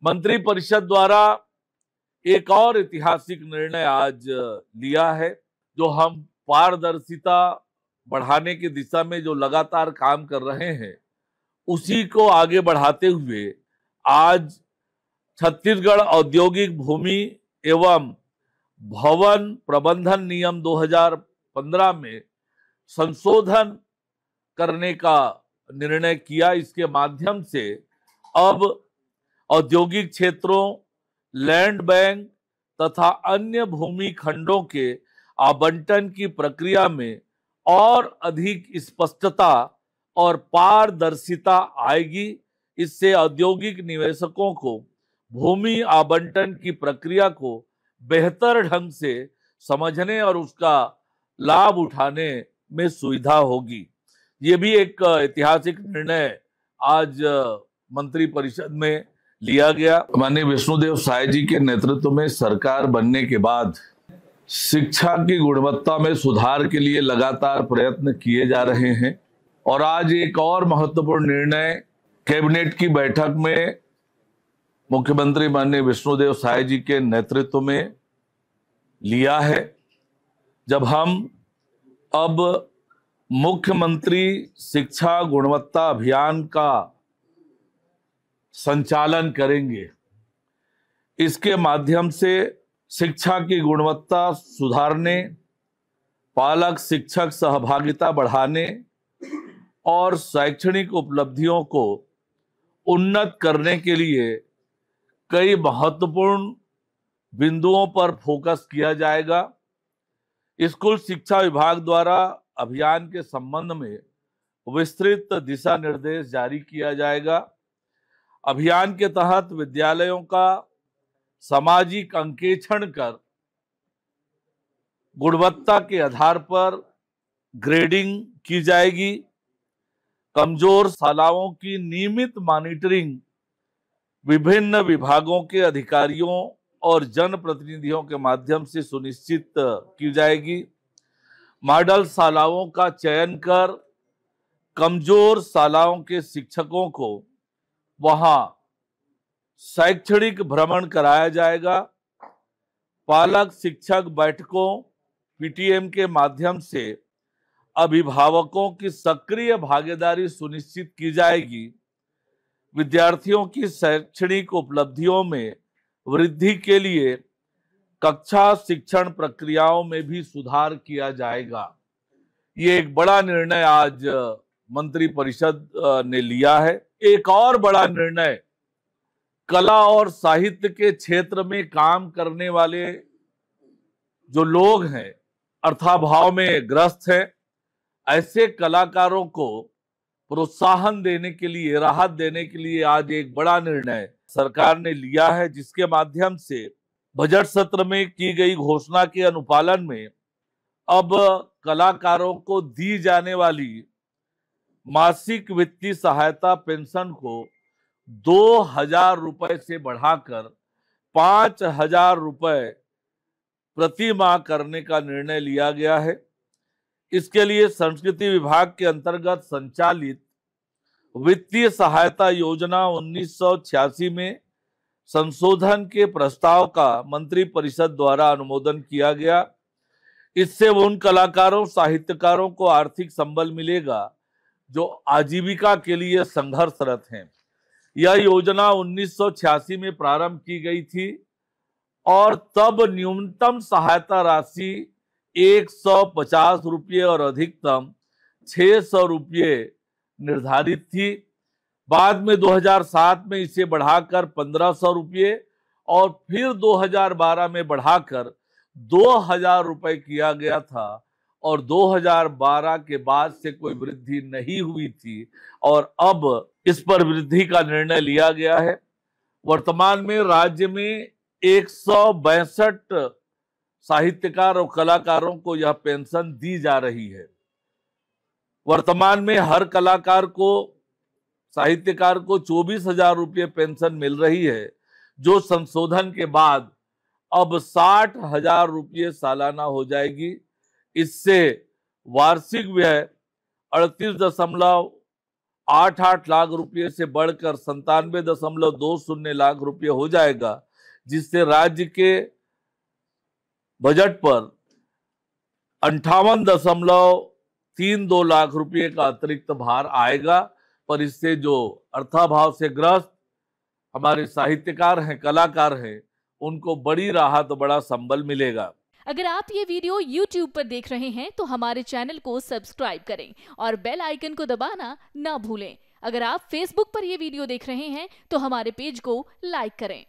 मंत्रिपरिषद द्वारा एक और ऐतिहासिक निर्णय आज लिया है। जो हम पारदर्शिता बढ़ाने की दिशा में जो लगातार काम कर रहे हैं, उसी को आगे बढ़ाते हुए आज छत्तीसगढ़ औद्योगिक भूमि एवं भवन प्रबंधन नियम 2015 में संशोधन करने का निर्णय किया। इसके माध्यम से अब औद्योगिक क्षेत्रों, लैंड बैंक तथा अन्य भूमि खंडों के आवंटन की प्रक्रिया में और अधिक स्पष्टता और पारदर्शिता आएगी। इससे औद्योगिक निवेशकों को भूमि आवंटन की प्रक्रिया को बेहतर ढंग से समझने और उसका लाभ उठाने में सुविधा होगी। ये भी एक ऐतिहासिक निर्णय आज मंत्रिपरिषद में लिया गया। माननीय विष्णुदेव साय जी के नेतृत्व में सरकार बनने के बाद शिक्षा की गुणवत्ता में सुधार के लिए लगातार प्रयत्न किए जा रहे हैं और आज एक और महत्वपूर्ण निर्णय कैबिनेट की बैठक में मुख्यमंत्री माननीय विष्णुदेव साय जी के नेतृत्व में लिया है, जब हम अब मुख्यमंत्री शिक्षा गुणवत्ता अभियान का संचालन करेंगे। इसके माध्यम से शिक्षा की गुणवत्ता सुधारने, पालक शिक्षक सहभागिता बढ़ाने और शैक्षणिक उपलब्धियों को उन्नत करने के लिए कई महत्वपूर्ण बिंदुओं पर फोकस किया जाएगा। स्कूल शिक्षा विभाग द्वारा अभियान के संबंध में विस्तृत दिशा निर्देश जारी किया जाएगा। अभियान के तहत विद्यालयों का सामाजिक अंकेक्षण कर गुणवत्ता के आधार पर ग्रेडिंग की जाएगी। कमजोर शालाओं की नियमित मॉनिटरिंग विभिन्न विभागों के अधिकारियों और जनप्रतिनिधियों के माध्यम से सुनिश्चित की जाएगी। मॉडल शालाओं का चयन कर कमजोर शालाओं के शिक्षकों को वहां शैक्षणिक भ्रमण कराया जाएगा। पालक शिक्षक बैठकों पीटीएम के माध्यम से अभिभावकों की सक्रिय भागीदारी सुनिश्चित की जाएगी। विद्यार्थियों की शैक्षणिक उपलब्धियों में वृद्धि के लिए कक्षा शिक्षण प्रक्रियाओं में भी सुधार किया जाएगा। ये एक बड़ा निर्णय आज मंत्रिपरिषद ने लिया है। एक और बड़ा निर्णय कला और साहित्य के क्षेत्र में काम करने वाले जो लोग हैं, अर्थाभाव में ग्रस्त हैं, ऐसे कलाकारों को प्रोत्साहन देने के लिए, राहत देने के लिए आज एक बड़ा निर्णय सरकार ने लिया है, जिसके माध्यम से बजट सत्र में की गई घोषणा के अनुपालन में अब कलाकारों को दी जाने वाली मासिक वित्तीय सहायता पेंशन को 2,000 रुपए से बढ़ाकर 5,000 रुपए प्रति माह करने का निर्णय लिया गया है। इसके लिए संस्कृति विभाग के अंतर्गत संचालित वित्तीय सहायता योजना 1986 में संशोधन के प्रस्ताव का मंत्रिपरिषद द्वारा अनुमोदन किया गया। इससे उन कलाकारों, साहित्यकारों को आर्थिक संबल मिलेगा जो आजीविका के लिए संघर्षरत हैं। यह योजना 1986 में प्रारंभ की गई थी और तब न्यूनतम सहायता राशि 150 रुपये और अधिकतम 600 रुपये निर्धारित थी। बाद में 2007 में इसे बढ़ाकर 1,500 रुपये और फिर 2012 में बढ़ाकर 2,000 रुपये किया गया था और 2012 के बाद से कोई वृद्धि नहीं हुई थी और अब इस पर वृद्धि का निर्णय लिया गया है। वर्तमान में राज्य में 162 साहित्यकार और कलाकारों को यह पेंशन दी जा रही है। वर्तमान में हर कलाकार को, साहित्यकार को 24,000 रुपये पेंशन मिल रही है, जो संशोधन के बाद अब 60,000 रुपये सालाना हो जाएगी। इससे वार्षिक व्यय 8 लाख रुपए से बढ़कर 97.20 लाख रुपए हो जाएगा, जिससे राज्य के बजट पर 58.32 लाख रुपए का अतिरिक्त भार आएगा। पर इससे जो अर्थाभाव से ग्रस्त हमारे साहित्यकार हैं, कलाकार हैं, उनको बड़ी राहत, बड़ा संबल मिलेगा। अगर आप ये वीडियो YouTube पर देख रहे हैं तो हमारे चैनल को सब्सक्राइब करें और बेल आइकन को दबाना ना भूलें। अगर आप Facebook पर ये वीडियो देख रहे हैं तो हमारे पेज को लाइक करें।